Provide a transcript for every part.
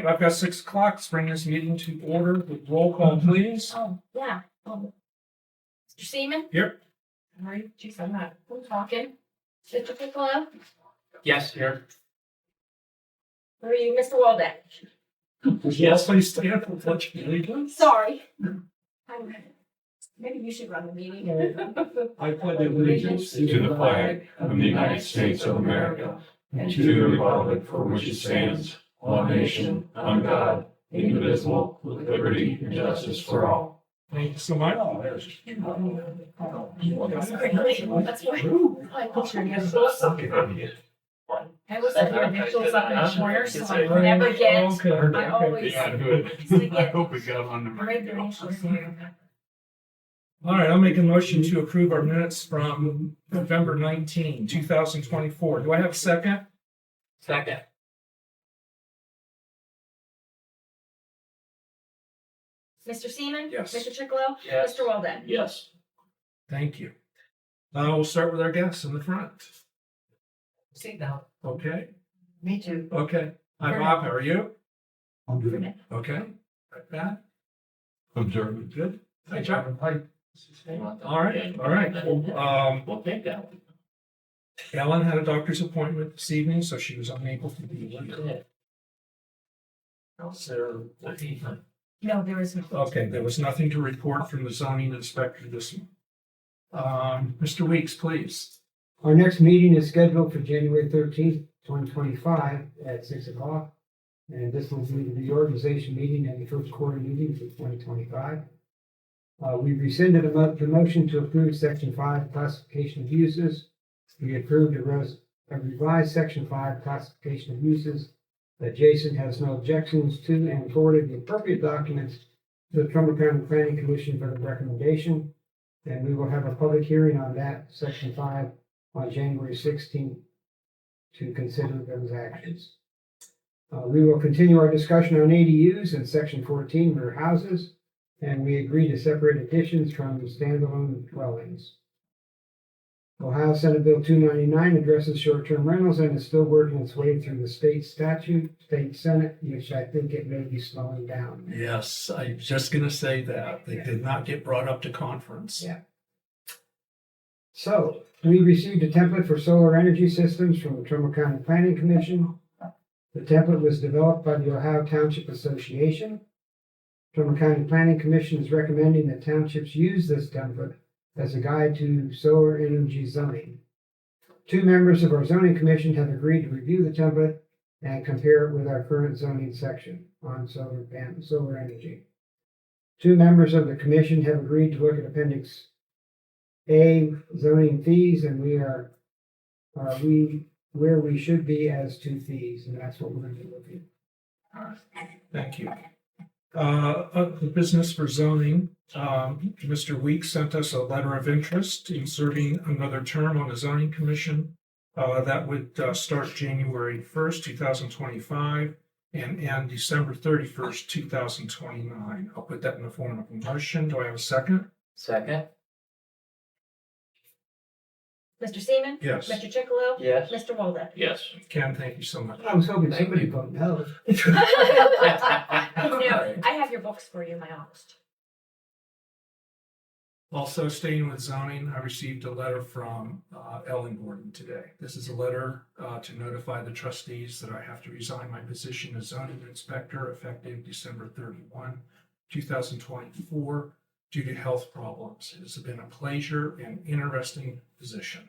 I've got 6 o'clock. Let's bring this meeting to order with roll call, please. Oh, yeah. Mr. Seaman? Here. All right, geez, I'm not talking. Mr. Piccolo? Yes, here. Where are you, Mr. Waldeck? Yes, please stand for pledge of allegiance. Sorry. Maybe you should run the meeting. I pledge allegiance to the flag of the United States of America and to the republic for which it stands, one nation, under God, indivisible, with liberty and justice for all. Thank you so much. That's why I picture your initials. I was at your initials up in the corner, so I would never get. Okay. I always. Yeah, good. I hope we got on the. Write the initials there. All right, I'll make a motion to approve our minutes from November 19, 2024. Do I have a second? Second. Mr. Seaman? Yes. Mr. Piccolo? Yes. Mr. Waldeck? Yes. Thank you. We'll start with our guests in the front. Sit down. Okay, Me too. okay. Hi, Bob, how are you? I'm For me. Okay. Pat? Observant. Good. Hi, Chuck. Hi. All right, all right. We'll take that. Ellen had a doctor's appointment this evening, so she was unable to be here. Sarah, No, there isn't. okay, there was nothing to report from the zoning inspector this month. Mr. Weeks, please. Our next meeting is scheduled for January 13th, 2025 at 6 o'clock. And this will be the reorganization meeting and the first quarter meeting for 2025. We rescinded the motion to approve Section 5 classification of uses. We approved a revised Section 5 classification of uses that Jason has no objections to and forwarded the appropriate documents to the Trumbull County Planning Commission for the recommendation. And we will have a public hearing on that Section 5 on January 16th to consider those actions. We will continue our discussion on ADUs in Section 14 rear houses, and we agree to separate additions from standalone dwellings. Ohio Senate Bill 299 addresses short-term rentals and is still working its way through the state Senate, which I think it may be slowing down. Yes, I was just gonna say that. They did not get brought up to conference. Yeah. So, we received a template for solar energy systems from the Trumbull County Planning Commission. The template was developed by the Ohio Township Association. Trumbull County Planning Commission is recommending that townships use this template as a guide to solar energy zoning. 2 members of our zoning commission have agreed to review the template and compare it with our current zoning section on solar energy. 2 members of the commission have agreed to look at Appendix A zoning fees, and we are where we should be as to fees, and that's what we're going to be looking at. Thank you. The business for zoning, Mr. Weeks sent us a letter of interest in serving another term on the zoning commission. That would start January 1st, 2025 and end December 31st, 2029. I'll put that in the form of a motion. Do I have a second? Second. Mr. Seaman? Yes. Mr. Piccolo? Yes. Mr. Waldeck? Yes. Ken, thank you so much. I was hoping somebody would vote no. No, I have your books for you in my office. Also, staying with zoning, I received a letter from Ellen Gordon today. This is a letter to notify the trustees that I have to resign my position as zoning inspector effective December 31, 2024, due to health problems. It has been a pleasure and interesting position.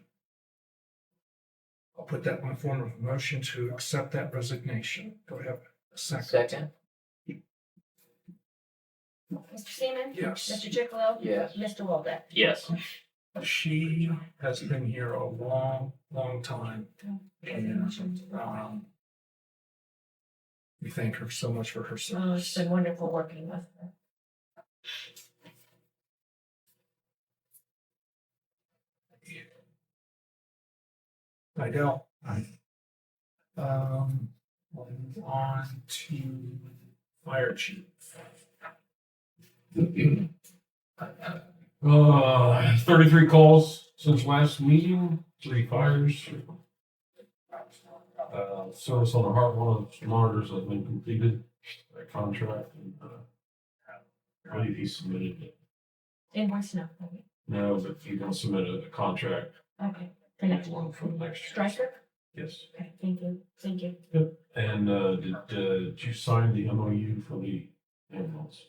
I'll put that in the form of a motion to accept that resignation. Do I have a second? Second. Mr. Seaman? Yes. Mr. Piccolo? Yes. Mr. Waldeck? Yes. She has been here a long, long time. And we thank her so much for her Oh, it's service. been wonderful working with her. Idell. On to fire chief. 33 calls since last meeting, 3 fires. Service on the heart one of the monitors has been completed. contract. And, I believe he submitted it. Invoice, no. No, but he's gonna submit a contract. Okay, for next One one. for next year. Striker? Yes. Okay, thank you, thank you. And, did you sign the MOU for the ambulance?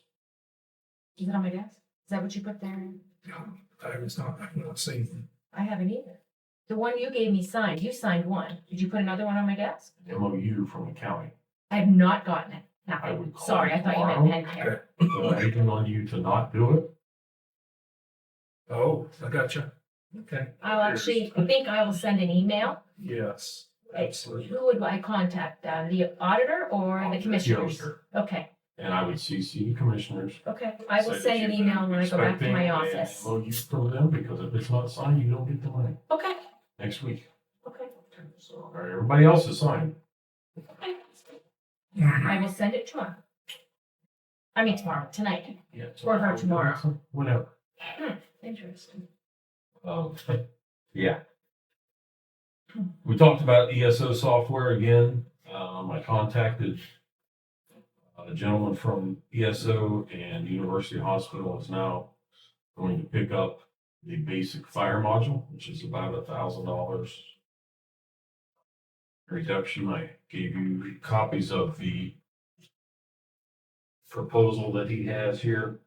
Is it on my desk? Is that what you put there? I've not seen. I haven't either. The one you gave me signed, you signed one. Did you put another one on my desk? MOU from the county. I have not gotten it. I Nothing. would call Sorry, you I thought you meant tomorrow. pen care. Anything on you to not do it? Oh, I gotcha. Okay. I'll actually, I think I will send an email. Yes, absolutely. Who would I contact? The auditor or the commissioners? auditor. Okay, And I would CC the commissioners. okay. I will Say that send an you've email when I go back to expecting my an office. MOU from them, because if it's not signed, you don't get the money Okay, next week. okay, So, all right, everybody else is signed. okay. I will send it tomorrow. I mean tomorrow, tonight. Yeah. Or her tomorrow. Whenever. Interesting. Yeah. We talked about ESO software again. I contacted a gentleman from ESO, and University Hospital is now going to pick up the basic fire module, which is about $1,000 reduction. I gave you copies of the proposal that he has here.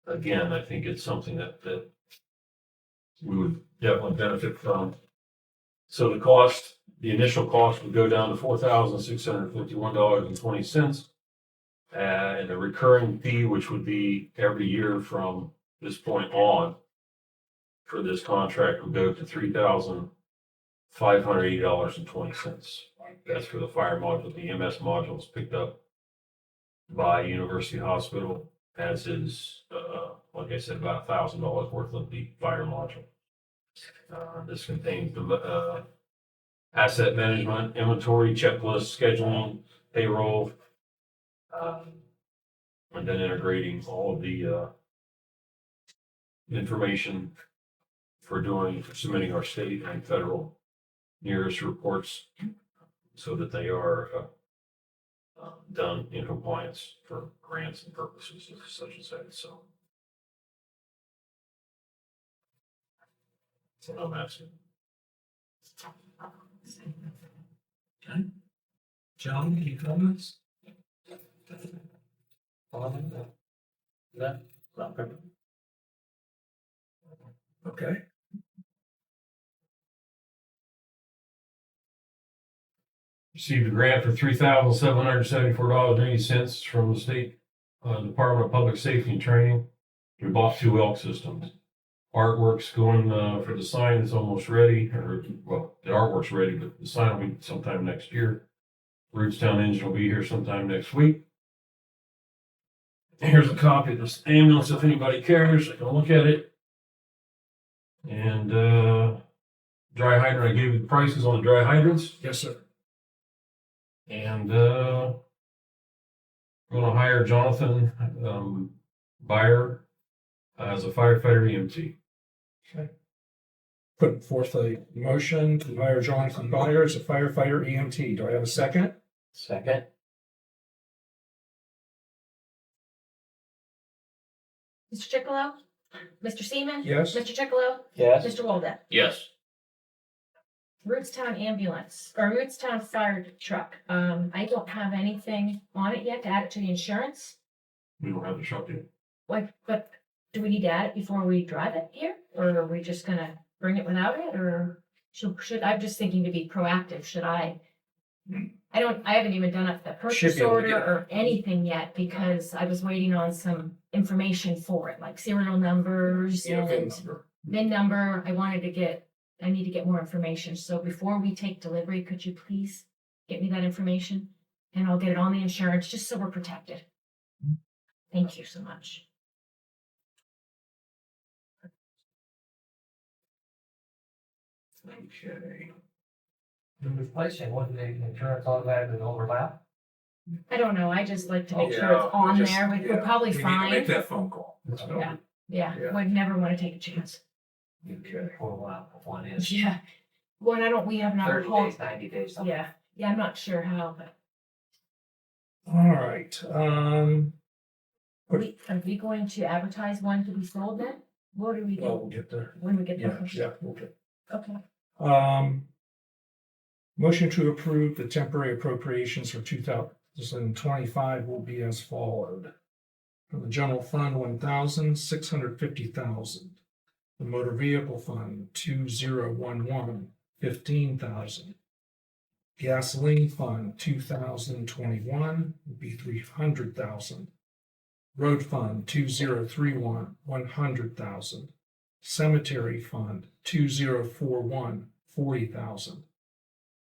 Again, I think it's something that we would definitely benefit from. So the initial cost would go down to $4,651.20. And the recurring fee, which would be every year from this point on for this contract, would go to $3,580.20. That's for the fire module. The EMS module is picked up by University Hospital, as is, like I said, about $1,000 worth of the fire module. This contains the asset management, inventory, checklist, scheduling, payroll, and then integrating all of the information for submitting our state and federal nearest reports, so that they are done in compliance for grants and purposes such as that. So that's what I'm asking. Okay. John, any comments? Okay. Received a grant for $3,774.80 from the state Department of Public Safety and Training. We bought 2 elk systems. Artwork's going for the sign is almost ready, the artwork's ready, but the sign will be sometime next year. Rootstown engine will be here sometime next week. Here's a copy of this ambulance if anybody cares. I can look at it. And dry hydrant, I gave you the prices on the dry hydrants. Yes, sir. And going to hire Jonathan Byer as a firefighter EMT. Putting forth a motion to hire Jonathan Byer as a firefighter EMT. Do I have a second? Second. Mr. Chickalow? Mr. Seaman? Yes. Mr. Chickalow? Yes. Mr. Waldeck? Yes. Rootstown ambulance, or Rootstown fire truck. I don't have anything on it yet to add it to the insurance. We don't have the truck yet. Like, but do we need to add it before we drive it here? Or are we just gonna bring it without it? Or I'm just thinking to be proactive. Should I? I haven't even done up the Should purchase be able to order get it. or anything yet, because I was waiting on some information for it, like serial numbers Yeah, VIN and number. VIN number. I need to get more information. So before we take delivery, could you please get me that information? And I'll get it on the insurance, just so we're protected. Thank you so much. Okay. The replacing, wouldn't the insurance automatically overlap? I don't know. I just like to make sure Yeah, it's on just- there. We're yeah, probably we need to Make fine. that phone call. Yeah. Yeah, Yeah. would never want to take a chance. Okay. Overlap, if one is. Yeah. Well, we have not 30 called. days, 90 days, something. Yeah, I'm not sure how, but All right, Are we going to advertise one to be sold then? What do we well, do we'll get there. when we get Yeah, there? yeah, we'll get. Okay. Motion to approve the temporary appropriations for 2025 will be as followed. From the general fund, 1,650,000. The motor vehicle fund, 2011, 15,000. Gasoline fund, 2021 will be 300,000. Road fund, 2031, 100,000. Cemetery fund, 2041, 40,000.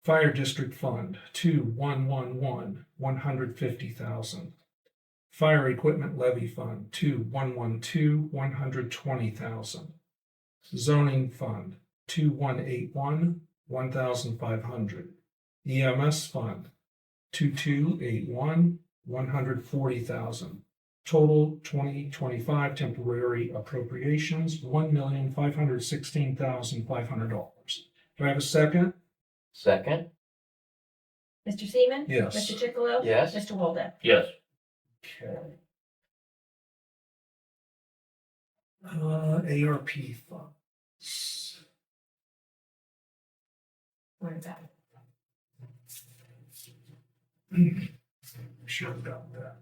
Fire District Fund, 2111, 150,000. Fire Equipment Levy Fund, 2112, 120,000. Zoning Fund, 2181, 1,500. EMS Fund, 2281, 140,000. Total 2025 temporary appropriations, $1,516,500. Do I have a second? Second? Mr. Seaman? Yes. Mr. Chicolo? Yes. Mr. Walden? Yes. Okay. ARP funds. Where is that? Sure about that.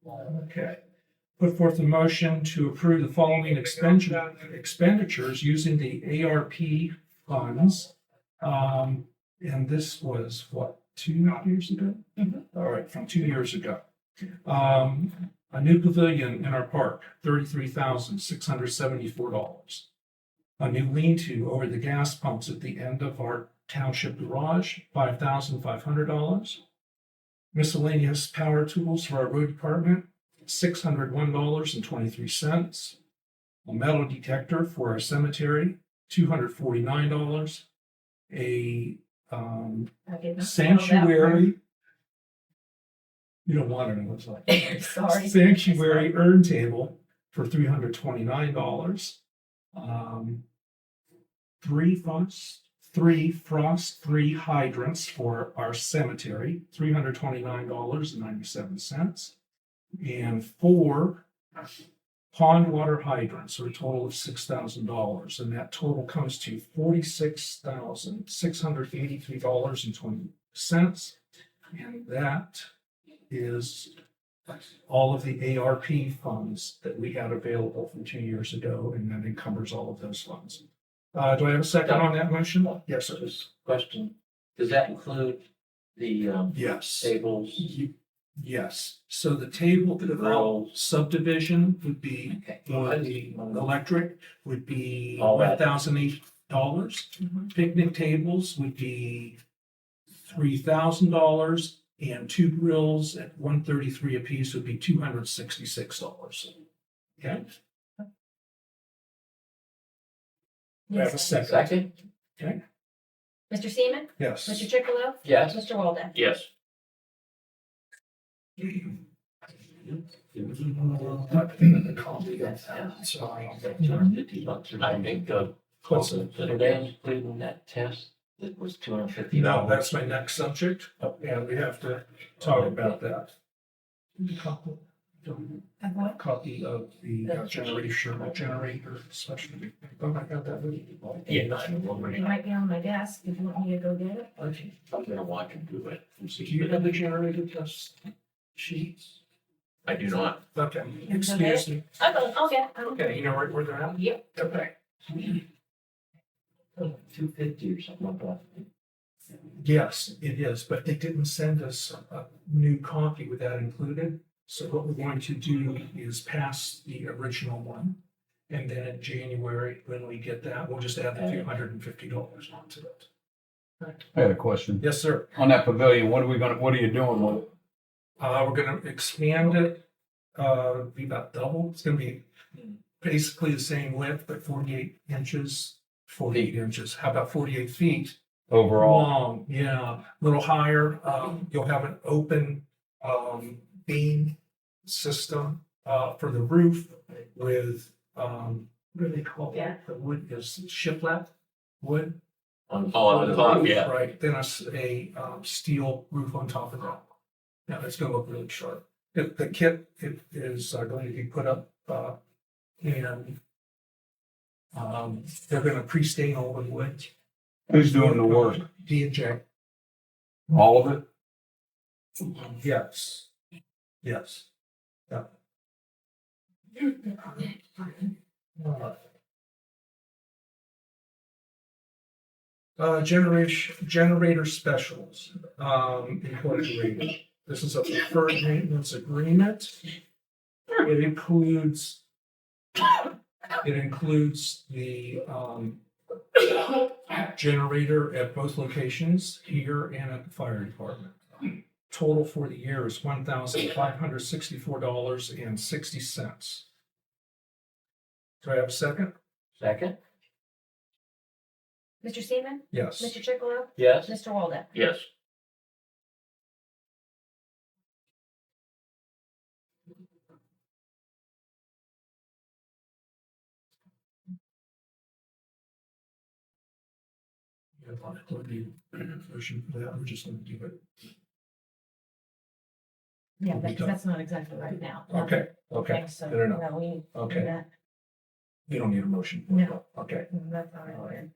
Right. Okay. Put forth a motion to approve the following expenditures using the ARP funds. And this was what, 2 years ago? Mhm. All right, from 2 years ago. A new pavilion in our park, $33,674. A new lean-to over the gas pumps at the end of our township garage, $5,500. Miscellaneous power tools for our road department, $601.23. A metal detector for our cemetery, $249. A I didn't. sanctuary. You don't want to know what's like. Sorry. Sanctuary urn table for $329. Three hydrants for our cemetery, $329.97. And 4 pond water hydrants, or a total of $6,000. And that total comes to $46,683.20. And that is all of the ARP funds that we had available from 2 years ago, and that encumbers all of those funds. Do I have a second on that motion? Yes, sir. Question, does that include the Yes. tables? Yes. So the table, the Grills. subdivision would be, Okay. for the electric would be All that. $1,008. Mhm. Picnic tables would be $3,000, and 2 grills at $133 apiece would be $266. Okay, I have a Yes. second. Second? Mr. Seaman? Yes. Mr. Chicolo? Yes. Mr. Walden? Yes. I think, What's it? Are they including that test that was $250? No, that's my next subject, and we have to talk about that. Copy of the generator special. Oh, I got that. yeah, It might be on my desk. If you want me to go get it. I'm gonna watch him do it. Do you have the generator test sheets? I do not. Okay, excuse me. I'll get it. Okay, you know where they're at? Yep. Okay. 250 or something like that. Yes, it is, but they didn't send us a new copy with that included. So what we're going to do is pass the original one. And then in January, when we get that, we'll just add the $250 onto it. I had a question. Yes, sir. On that pavilion, what are you doing with it? We're gonna expand it, be about double. It's gonna be basically the same width, but 48 inches, 48 inches. How about 48 feet? Overall? Long, yeah, a little higher. You'll have an open, beam system, for the roof with, what do they call Yeah. it? The wood is shiplap wood. On the top, yeah. Right, then a steel roof on top of that. Now, it's gonna look really sharp. The kit, it is going to be put up, and they're gonna pre-stain all the wood. Who's doing the work? D&J. All of it? Yes. Yes. Yeah. Generator Specials, Incorporated. This is a preferred maintenance agreement. It includes the, generator at both locations, here and at the fire department. Total for the year is $1,564.60. Do I have a second? Second? Mr. Seaman? Yes. Mr. Chicolo? Yes. Mr. Walden? Yes. Yeah, I'll do a motion for that. We're just gonna do it. Yeah, that's not exactly right now. Okay, okay, So, good enough. no, we need to do Okay, that. you don't need a motion. for No. that. Okay. That's not right.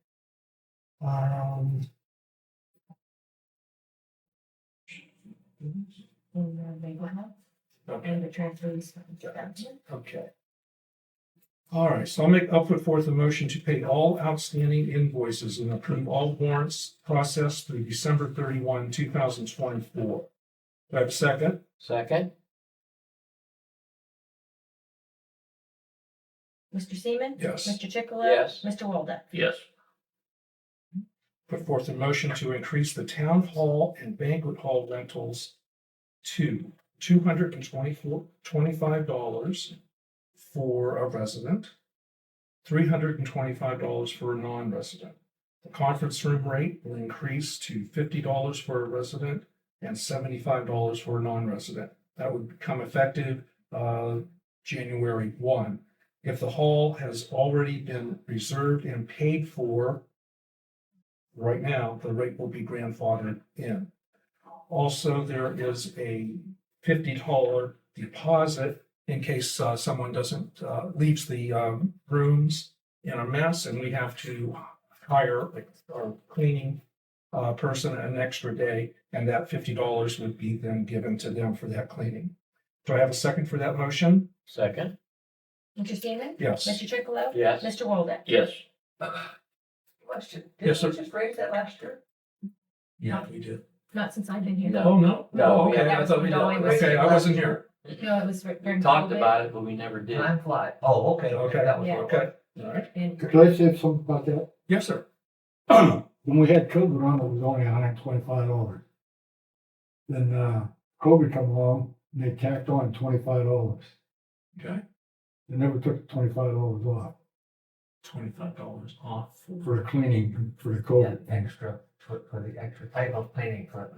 And they will have, Okay. and the transfers. Okay. All right, so I'll put forth a motion to pay all outstanding invoices and approve all warrants processed through December 31, 2024. Do I have a second? Second? Mr. Seaman? Yes. Mr. Chicolo? Yes. Mr. Walden? Yes. Put forth a motion to increase the town hall and banquet hall rentals to $225 for a resident, $325 for a non-resident. The conference room rate will increase to $50 for a resident and $75 for a non-resident. That would become effective January 1. If the hall has already been reserved and paid for, right now, the rate will be grandfathered in. Also, there is a $50 deposit in case someone doesn't, leaves the rooms in a mess and we have to hire our cleaning person an extra day, and that $50 would be then given to them for that cleaning. Do I have a second for that motion? Second? Mr. Seaman? Yes. Mr. Chicolo? Yes. Mr. Walden? Yes. Question. Yes, sir. Did we just raise that last year? Yeah, we did. Not since I've been here. No. Oh, no? No, Oh, we okay, haven't. I thought we did. No, it was- Okay, I wasn't here. No, it was during We talked COVID. about it, but we never did. Time flies. Oh, okay. Okay. That was Yeah. what it was. Okay, all right. And Could I say something about that? Yes, sir. When we had COVID on, it was only $125. Then, COVID come along, and they tacked on $25. Okay, They never took the $25 off $25 off. for the cleaning, for the Yeah, COVID. extra, for the extra type of cleaning for.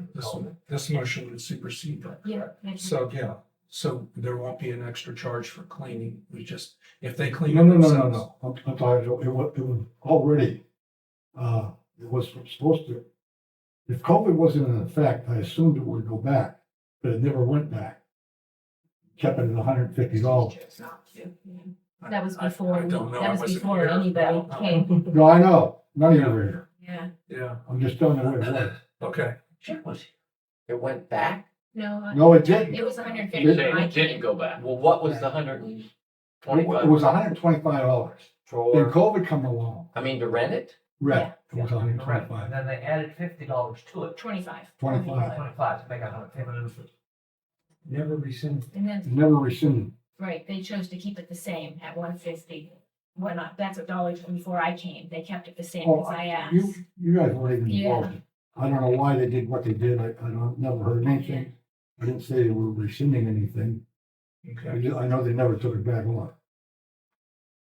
This motion would supersede that. yeah. So, yeah, so there won't be an extra charge for cleaning. We just, if they clean. No, it no, no, no, themselves- no. I'm sorry, it was already, it was supposed to. If COVID wasn't in effect, I assumed it would go back, but it never went back. Kept it at $150. That was I before, don't know. that I was wasn't before here. anybody came. No, I know, none of you were here. Yeah. Yeah, I'm just telling you what it was. okay. Chip was here. It went back? No. No, it didn't. It was 150. You're saying when I it didn't came. go back. Well, what was the hundred and It twenty-five? was $125. Then For, COVID come along, I mean, to rent it? right, it was And $125. then they added $50 to it. 25. 25. 25 to make $150. Never rescinded, And then, never rescinded. right, they chose to keep it the same at 150. When I, that's what dollars before I came. They kept it the same Oh, as I asked. You guys weren't even Yeah. involved. I don't know why they did what they did. I never heard anything. I didn't say they were rescinding anything. Okay, I know they never took it back on.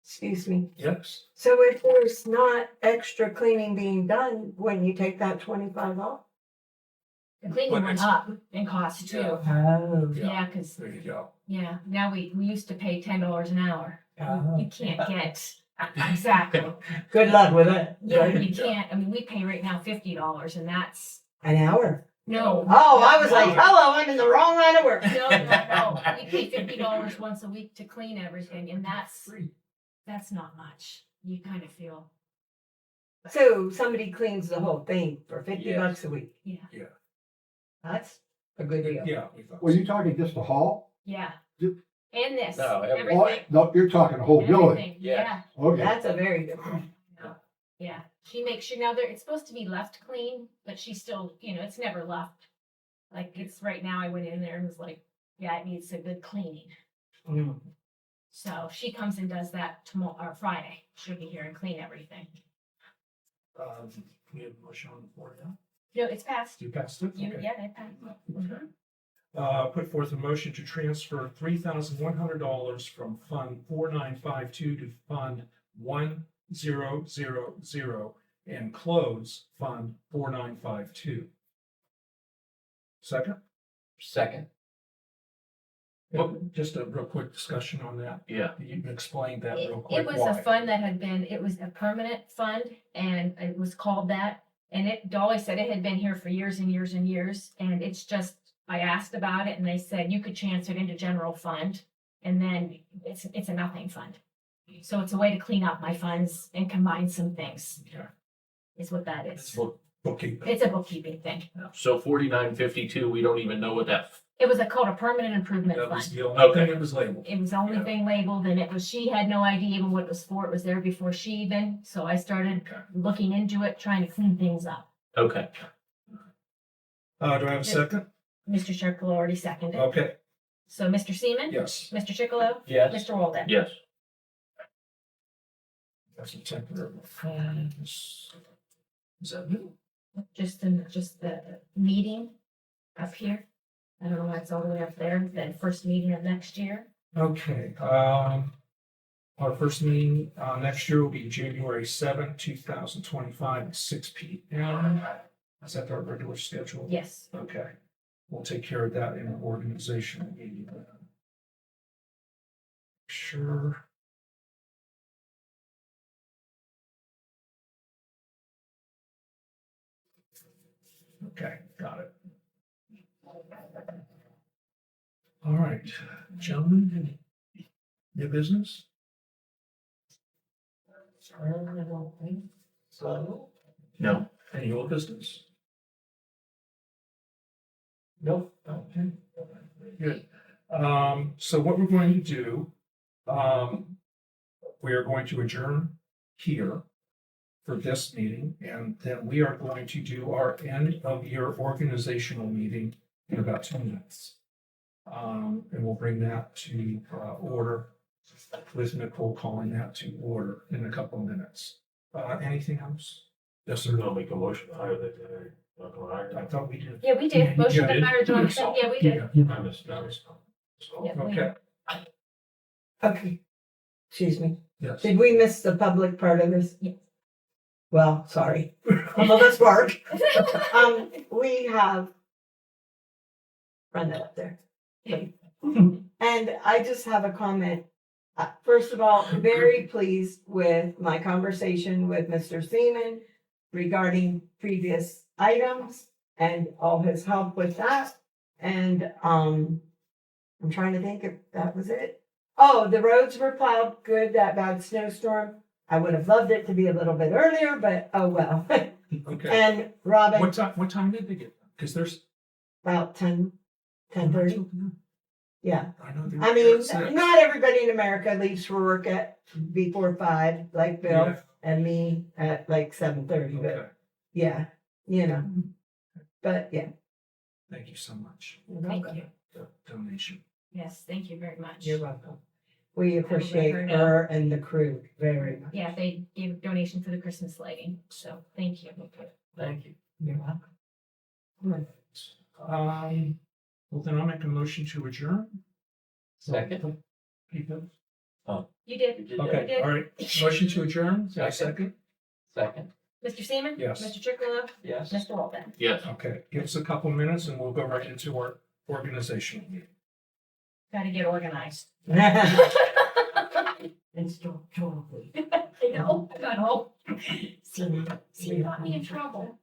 Excuse me. yes. So if there's not extra cleaning being done, when you take that 25 off? The cleaning But went it's- up in cost too. Oh. Yeah, because, There you go. yeah, now we used to pay $10 an hour. You can't get Exactly. Good luck with it. Yeah, you can't, I mean, we pay right now $50 and that's, An hour. no. Oh, I was like, no, hello, I'm in the wrong line of work. no. We pay $50 once a week to clean everything and that's not much. You kind of feel, So somebody cleans the whole thing for $50 a week. yeah, That's a good deal. Yeah. We thought Were so. you talking just the hall? yeah. Yep. And this, No, Oh, everything, no, you're talking the whole building. everything, yeah. Okay. That's a very good one. Yeah, she makes sure, now it's supposed to be left clean, but she still, it's never left. Like, it's right now, I went in there and was like, yeah, it needs a good cleaning. Mm. So she comes and does that tomorrow, or Friday, she'll be here and clean everything. We have a motion on the floor now. No, it's passed. You passed it? Okay. Yeah, it passed. Mhm. Put forth a motion to transfer $3,100 from Fund 4952 to Fund 1000 and close Fund 4952. Second? Second. Just a real quick discussion on that. Yeah. You can explain that real quick. It was a fund that it was a permanent fund and it was called that. And Dolly said it had been here for years and years and years. And it's just, I asked about it and they said you could transfer it into general fund. And then it's a nothing fund. So it's a way to clean up my funds and combine some things, Okay. is what that is. Bookkeeping. It's a bookkeeping thing. So 4952, we don't even know what that, It was called a permanent improvement That was fund. the only thing that was labeled. It was the only thing labeled and she had no idea even what it was for. It was there before she even, so I started Okay. looking into it, trying to clean things up. okay. Do I have a second? Mr. Chicolo already seconded. Okay, So Mr. Seaman? yes. Mr. Chicolo? Yes. Mr. Walden? Yes. That's a temporary funds. Is that new? Just the meeting up here. I don't know why it's all the way up there, the first meeting of next year. Okay, our first meeting, next year will be January 7th, 2025 at 6 p.m. Is that our regular schedule? Yes. Okay, we'll take care of that in an organizational meeting. Sure. Okay, got it. All right, gentlemen, your business? So, No. Any old business? nope. Okay, good. So what we're going to do, we are going to adjourn here for this meeting, and then we are going to do our end of year organizational meeting in about 2 minutes. And we'll bring that to order with Nicole calling that to order in a couple of minutes. Anything else? Yes, sir. I'll make a motion to hire that guy. Not gonna hire I him. thought we did. Yeah, we did. Motion Yeah, to hire Jonathan. Yeah, we did. I missed that was. So, Yeah, we- Okay, Okay. Excuse me. yes. Did we miss the public part of this? Yes. Well, sorry. I'm on the spark. We have. Run that up there. And I just have a comment. First of all, very pleased with my conversation with Mr. Seaman regarding previous items and all his help with that. And, I'm trying to think if that was it. Oh, the roads were plowed good, that bad snowstorm. I would have loved it to be a little bit earlier, but oh well. Okay. And Robin, What time did they get? Because there's. about 10:30. Yeah. I know. I mean, not everybody in America leaves for work at before 5, like Bill Yeah. and me at like 7:30, but Okay, yeah, you know. But yeah. thank you so much. Thank you. for the donation. Yes, thank you very much. You're welcome. We appreciate her know. her and the crew very much. Yeah, they gave a donation for the Christmas lighting, so thank you. Thank you. You're welcome. Well, then I'll make a motion to adjourn. Second. People? You did. Okay, did. all right. Motion to adjourn, Second. second? Second. Mr. Seaman? Yes. Mr. Chicolo? Yes. Mr. Walden? Yes. Okay, give us a couple minutes and we'll go right into our organizational meeting. Gotta get organized. And still totally. I know, I got home. See, got me in trouble.